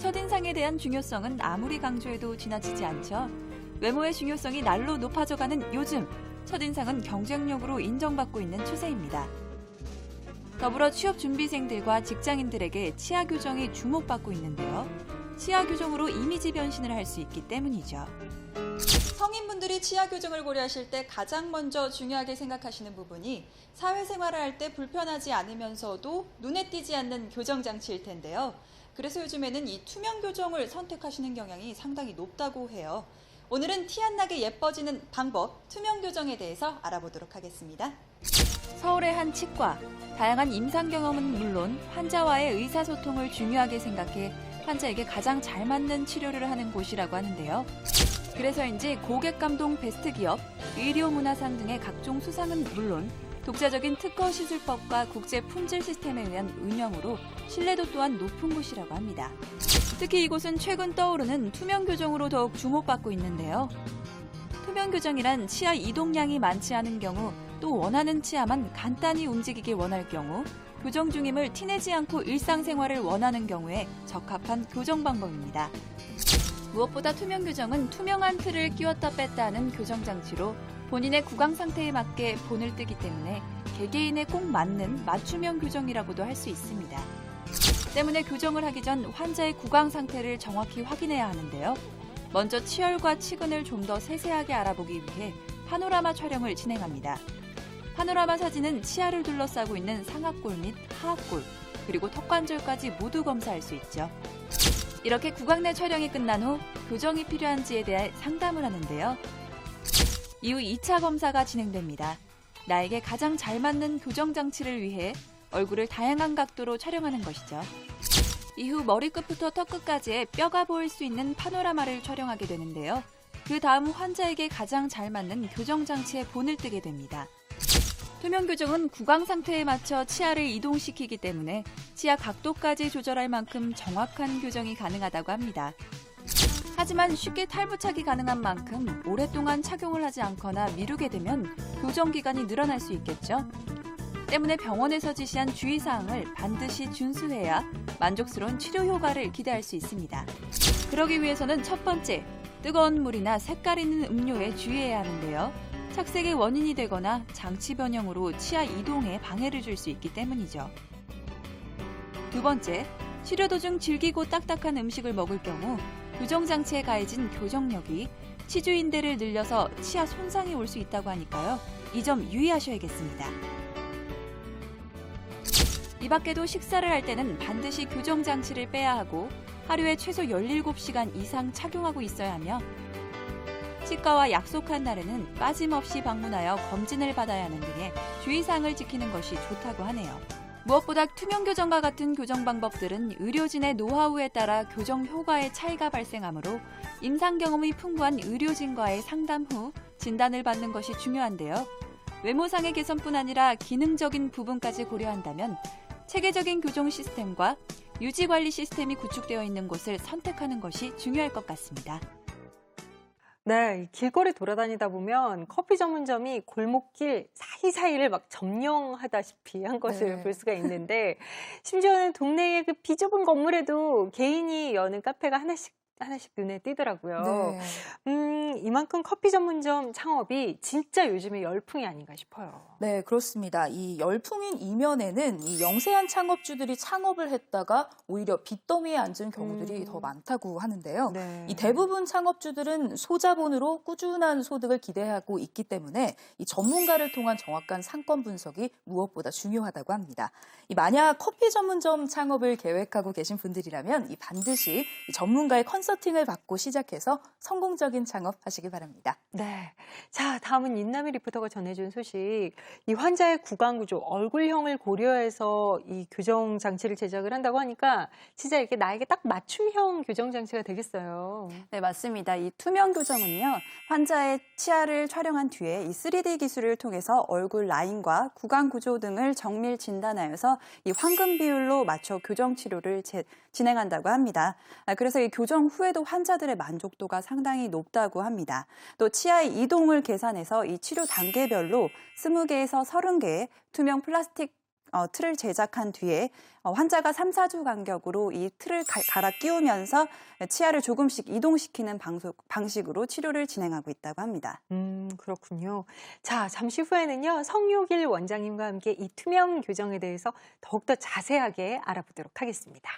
첫인상에 대한 중요성은 아무리 강조해도 지나치지 않죠. 외모의 중요성이 날로 높아져가는 요즘, 첫인상은 경쟁력으로 인정받고 있는 추세입니다. 더불어 취업 준비생들과 직장인들에게 치아 교정이 주목받고 있는데요. 치아 교정으로 이미지 변신을 할 수 있기 때문이죠. 성인분들이 치아 교정을 고려하실 때 가장 먼저 중요하게 생각하시는 부분이 사회생활을 할 때 불편하지 않으면서도 눈에 띄지 않는 교정 장치일 텐데요. 그래서 요즘에는 이 투명 교정을 선택하시는 경향이 상당히 높다고 해요. 오늘은 티 안 나게 예뻐지는 방법, 투명 교정에 대해서 알아보도록 하겠습니다. 서울의 한 치과, 다양한 임상 경험은 물론 환자와의 의사소통을 중요하게 생각해 환자에게 가장 잘 맞는 치료를 하는 곳이라고 하는데요. 그래서인지 고객감동 베스트 기업, 의료문화상 등의 각종 수상은 물론 독자적인 특허 시술법과 국제 품질 시스템에 의한 운영으로 신뢰도 또한 높은 곳이라고 합니다. 특히 이곳은 최근 떠오르는 투명 교정으로 더욱 주목받고 있는데요. 투명 교정이란 치아 이동량이 많지 않은 경우, 또 원하는 치아만 간단히 움직이길 원할 경우, 교정 중임을 티내지 않고 일상생활을 원하는 경우에 적합한 교정 방법입니다. 무엇보다 투명 교정은 투명한 틀을 끼웠다 뺐다 하는 교정 장치로 본인의 구강 상태에 맞게 본을 뜨기 때문에 개개인에 꼭 맞는 맞춤형 교정이라고도 할 수 있습니다. 때문에 교정을 하기 전 환자의 구강 상태를 정확히 확인해야 하는데요. 먼저 치열과 치근을 좀 더 세세하게 알아보기 위해 파노라마 촬영을 진행합니다. 파노라마 사진은 치아를 둘러싸고 있는 상악골 및 하악골, 그리고 턱관절까지 모두 검사할 수 있죠. 이렇게 구강 내 촬영이 끝난 후 교정이 필요한지에 대해 상담을 하는데요. 이후 2차 검사가 진행됩니다. 나에게 가장 잘 맞는 교정 장치를 위해 얼굴을 다양한 각도로 촬영하는 것이죠. 이후 머리끝부터 턱끝까지의 뼈가 보일 수 있는 파노라마를 촬영하게 되는데요. 그 다음 환자에게 가장 잘 맞는 교정 장치에 본을 뜨게 됩니다. 투명 교정은 구강 상태에 맞춰 치아를 이동시키기 때문에 치아 각도까지 조절할 만큼 정확한 교정이 가능하다고 합니다. 하지만 쉽게 탈부착이 가능한 만큼 오랫동안 착용을 하지 않거나 미루게 되면 교정 기간이 늘어날 수 있겠죠. 때문에 병원에서 지시한 주의사항을 반드시 준수해야 만족스러운 치료 효과를 기대할 수 있습니다. 그러기 위해서는 첫 번째, 뜨거운 물이나 색깔 있는 음료에 주의해야 하는데요. 착색의 원인이 되거나 장치 변형으로 치아 이동에 방해를 줄 수 있기 때문이죠. 두 번째, 치료 도중 질기고 딱딱한 음식을 먹을 경우 교정장치에 가해진 교정력이 치주인대를 늘려서 치아 손상이 올 수 있다고 하니까요. 이 점 유의하셔야겠습니다. 이 밖에도 식사를 할 때는 반드시 교정장치를 빼야 하고 하루에 최소 17시간 이상 착용하고 있어야 하며 치과와 약속한 날에는 빠짐없이 방문하여 검진을 받아야 하는 등의 주의사항을 지키는 것이 좋다고 하네요. 무엇보다 투명 교정과 같은 교정 방법들은 의료진의 노하우에 따라 교정 효과의 차이가 발생하므로 임상 경험이 풍부한 의료진과의 상담 후 진단을 받는 것이 중요한데요. 외모상의 개선뿐 아니라 기능적인 부분까지 고려한다면 체계적인 교정 시스템과 유지관리 시스템이 구축되어 있는 곳을 선택하는 것이 중요할 것 같습니다. 네, 길거리 돌아다니다 보면 커피 전문점이 골목길 사이사이를 막 점령하다시피 한 것을 볼 수가 있는데, 심지어는 동네의 그 비좁은 건물에도 개인이 여는 카페가 하나씩 눈에 띄더라고요. 이만큼 커피 전문점 창업이 진짜 요즘에 열풍이 아닌가 싶어요. 네, 그렇습니다. 이 열풍인 이면에는 이 영세한 창업주들이 창업을 했다가 오히려 빚더미에 앉은 경우들이 더 많다고 하는데요. 네. 이 대부분 창업주들은 소자본으로 꾸준한 소득을 기대하고 있기 때문에 이 전문가를 통한 정확한 상권 분석이 무엇보다 중요하다고 합니다. 만약 커피 전문점 창업을 계획하고 계신 분들이라면 반드시 이 전문가의 컨설팅을 받고 시작해서 성공적인 창업하시기 바랍니다. 네. 자, 다음은 인나미 리포터가 전해준 소식. 이 환자의 구강 구조, 얼굴형을 고려해서 이 교정 장치를 제작을 한다고 하니까 진짜 이렇게 나에게 딱 맞춤형 교정 장치가 되겠어요. 네, 맞습니다. 이 투명 교정은요, 환자의 치아를 촬영한 뒤에 이 3D 기술을 통해서 얼굴 라인과 구강 구조 등을 정밀 진단하여서 이 황금 비율로 맞춰 교정 치료를 진행한다고 합니다. 그래서 이 교정 후에도 환자들의 만족도가 상당히 높다고 합니다. 또 치아의 이동을 계산해서 이 치료 단계별로 20개에서 30개의 투명 플라스틱 틀을 제작한 뒤에 환자가 3, 4주 간격으로 이 틀을 갈아 끼우면서 치아를 조금씩 이동시키는 방식으로 치료를 진행하고 있다고 합니다. 그렇군요. 자, 잠시 후에는요, 성유길 원장님과 함께 이 투명 교정에 대해서 더욱더 자세하게 알아보도록 하겠습니다.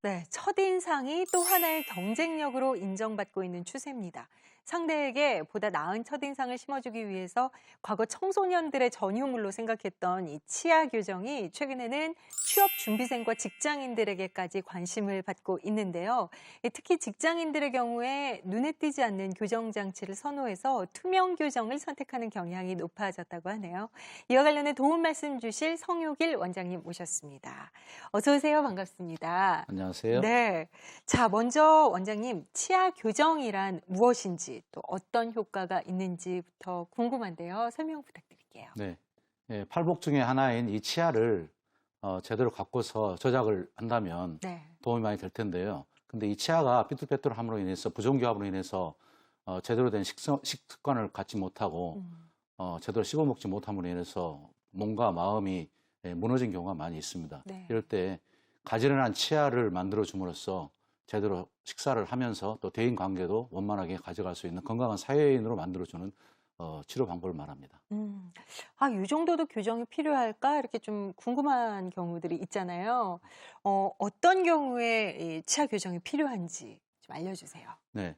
네, 첫인상이 또 하나의 경쟁력으로 인정받고 있는 추세입니다. 상대에게 보다 나은 첫인상을 심어주기 위해서 과거 청소년들의 전유물로 생각했던 이 치아 교정이 최근에는 취업 준비생과 직장인들에게까지 관심을 받고 있는데요. 특히 직장인들의 경우에 눈에 띄지 않는 교정 장치를 선호해서 투명 교정을 선택하는 경향이 높아졌다고 하네요. 이와 관련해 도움 말씀 주실 성유길 원장님 모셨습니다. 어서 오세요. 반갑습니다. 안녕하세요. 네. 자, 먼저 원장님, 치아 교정이란 무엇인지 또 어떤 효과가 있는지부터 궁금한데요. 설명 부탁드릴게요. 네. 팔복 중에 하나인 이 치아를 제대로 갖고서 저작을 한다면 네. 도움이 많이 될 텐데요. 근데 이 치아가 삐뚤빼뚤함으로 인해서 부정교합으로 인해서 제대로 된 식습관을 갖지 못하고 제대로 씹어먹지 못함으로 인해서 몸과 마음이 무너진 경우가 많이 있습니다. 네. 이럴 때 가지런한 치아를 만들어 줌으로써 제대로 식사를 하면서 또 대인 관계도 원만하게 가져갈 수 있는 건강한 사회인으로 만들어주는 치료 방법을 말합니다. 이 정도도 교정이 필요할까? 이렇게 좀 궁금한 경우들이 있잖아요. 어떤 경우에 이 치아 교정이 필요한지 좀 알려주세요. 네.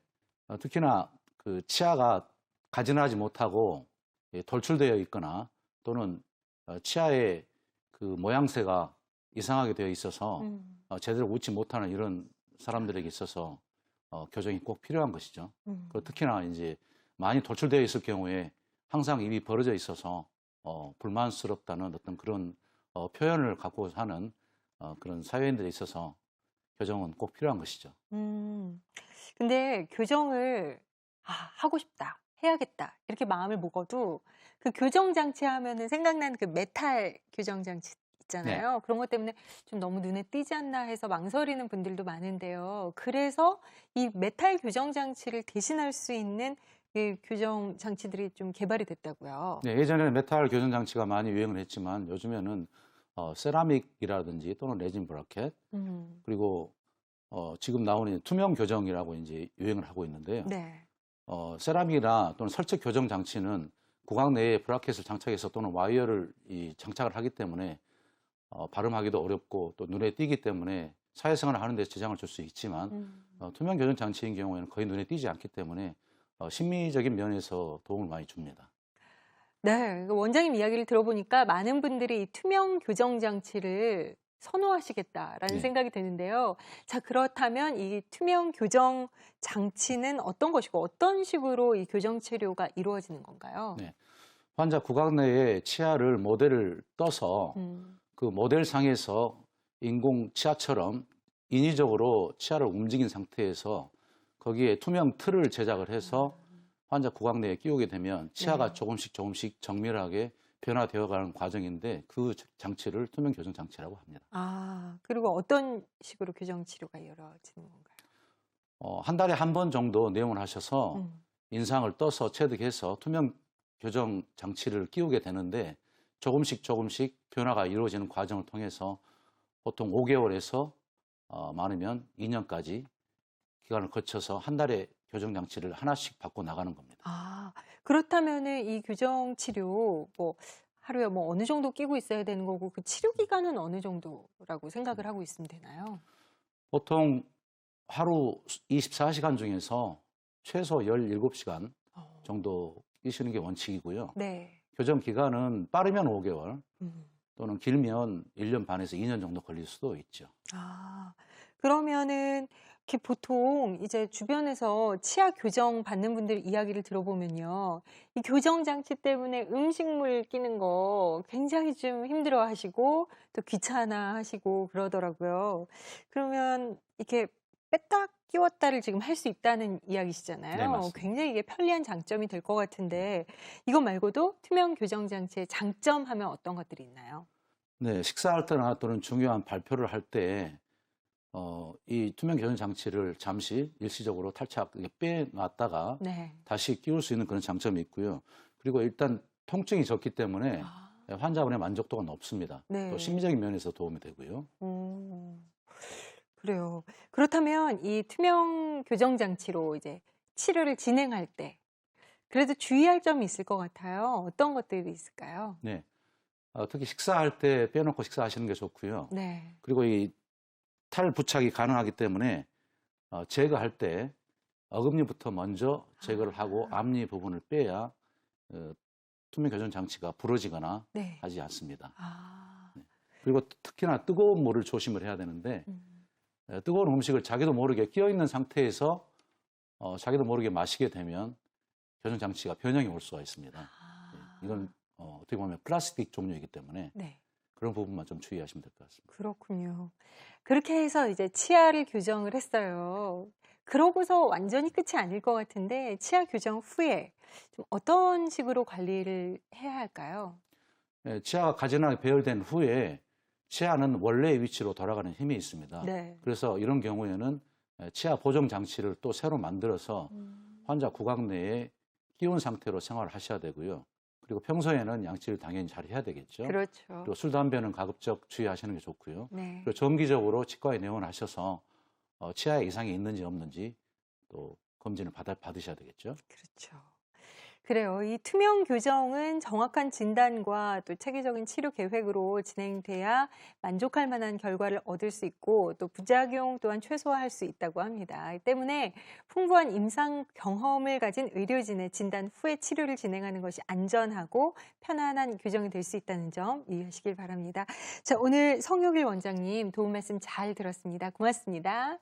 특히나 그 치아가 가지런하지 못하고 돌출되어 있거나 또는 치아의 그 모양새가 이상하게 되어 있어서 제대로 웃지 못하는 이런 사람들에게 있어서 교정이 꼭 필요한 것이죠. 그리고 특히나 이제 많이 돌출되어 있을 경우에 항상 입이 벌어져 있어서 불만스럽다는 어떤 그런 표현을 갖고 사는 그런 사회인들에 있어서 교정은 꼭 필요한 것이죠. 근데 교정을 하고 싶다, 해야겠다 이렇게 마음을 먹어도 그 교정 장치 하면은 생각나는 그 메탈 교정 장치 있잖아요. 그런 것 때문에 좀 너무 눈에 띄지 않나 해서 망설이는 분들도 많은데요. 그래서 이 메탈 교정 장치를 대신할 수 있는 이 교정 장치들이 좀 개발이 됐다고요. 네, 예전에는 메탈 교정 장치가 많이 유행을 했지만 요즘에는 세라믹이라든지 또는 레진 브라켓 그리고 지금 나오는 투명 교정이라고 이제 유행을 하고 있는데요. 네. 세라믹이나 또는 설적 교정 장치는 구강 내에 브라켓을 장착해서 또는 와이어를 장착을 하기 때문에 발음하기도 어렵고 또 눈에 띄기 때문에 사회생활을 하는 데 지장을 줄 수 있지만 투명 교정 장치인 경우에는 거의 눈에 띄지 않기 때문에 심미적인 면에서 도움을 많이 줍니다. 네, 원장님 이야기를 들어보니까 많은 분들이 이 투명 교정 장치를 선호하시겠다라는 네. 생각이 드는데요. 자, 그렇다면 이 투명 교정 장치는 어떤 것이고 어떤 식으로 이 교정 치료가 이루어지는 건가요? 네. 환자 구강 내에 치아를 모델을 떠서 그 모델상에서 인공 치아처럼 인위적으로 치아를 움직인 상태에서 거기에 투명 틀을 제작을 해서 환자 구강 내에 끼우게 되면 치아가 조금씩 정밀하게 변화되어가는 과정인데 그 장치를 투명 교정 장치라고 합니다. 그리고 어떤 식으로 교정 치료가 이루어지는 건가요? 한 달에 한 번 정도 내용을 하셔서 인상을 떠서 체득해서 투명 교정 장치를 끼우게 되는데 조금씩 변화가 이루어지는 과정을 통해서 보통 5개월에서 많으면 2년까지 기간을 거쳐서 한 달에 교정 장치를 하나씩 받고 나가는 겁니다. 그렇다면은 이 교정 치료 하루에 어느 정도 끼고 있어야 되는 거고 그 치료 기간은 어느 정도라고 생각을 하고 있으면 되나요? 보통 하루 24시간 중에서 최소 17시간 정도 끼시는 게 원칙이고요. 네. 교정 기간은 빠르면 5개월 또는 길면 1년 반에서 2년 정도 걸릴 수도 있죠. 그러면은 이렇게 보통 이제 주변에서 치아 교정 받는 분들 이야기를 들어보면요. 이 교정 장치 때문에 음식물 끼는 거 굉장히 좀 힘들어 하시고 또 귀찮아 하시고 그러더라고요. 그러면 이렇게 뺐다 끼웠다를 지금 할 수 있다는 이야기시잖아요. 네, 맞습니다. 굉장히 이게 편리한 장점이 될 것 같은데 이것 말고도 투명 교정 장치의 장점 하면 어떤 것들이 있나요? 네, 식사할 때나 또는 중요한 발표를 할 때 이 투명 교정 장치를 잠시 일시적으로 탈착 빼놨다가 네. 다시 끼울 수 있는 그런 장점이 있고요. 그리고 일단 통증이 적기 때문에 환자분의 만족도가 높습니다. 네. 또 심리적인 면에서 도움이 되고요. 그래요. 그렇다면 이 투명 교정 장치로 이제 치료를 진행할 때 그래도 주의할 점이 있을 것 같아요. 어떤 것들이 있을까요? 네. 특히 식사할 때 빼놓고 식사하시는 게 좋고요. 네. 그리고 이 탈 부착이 가능하기 때문에 제거할 때 어금니부터 먼저 제거를 하고 앞니 부분을 빼야 투명 교정 장치가 부러지거나 네. 하지 않습니다. 아. 그리고 특히나 뜨거운 물을 조심을 해야 되는데 뜨거운 음식을 자기도 모르게 끼어 있는 상태에서 자기도 모르게 마시게 되면 교정 장치가 변형이 올 수가 있습니다. 이건 어떻게 보면 플라스틱 종류이기 때문에 네. 그런 부분만 좀 주의하시면 될 것 같습니다. 그렇군요. 그렇게 해서 이제 치아를 교정을 했어요. 그러고서 완전히 끝이 아닐 것 같은데 치아 교정 후에 좀 어떤 식으로 관리를 해야 할까요? 치아가 가지런하게 배열된 후에 치아는 원래의 위치로 돌아가는 힘이 있습니다. 네. 그래서 이런 경우에는 치아 보정 장치를 또 새로 만들어서 환자 구강 내에 끼운 상태로 생활을 하셔야 되고요. 그리고 평소에는 양치를 당연히 잘 해야 되겠죠. 그렇죠. 그리고 술, 담배는 가급적 주의하시는 게 좋고요. 네. 그리고 정기적으로 치과에 내원하셔서 치아에 이상이 있는지 없는지 또 검진을 받으셔야 되겠죠. 그렇죠. 그래요. 이 투명 교정은 정확한 진단과 또 체계적인 치료 계획으로 진행돼야 만족할 만한 결과를 얻을 수 있고 또 부작용 또한 최소화할 수 있다고 합니다. 때문에 풍부한 임상 경험을 가진 의료진의 진단 후에 치료를 진행하는 것이 안전하고 편안한 교정이 될 수 있다는 점 이해하시길 바랍니다. 자, 오늘 성욕일 원장님 도움 말씀 잘 들었습니다. 고맙습니다.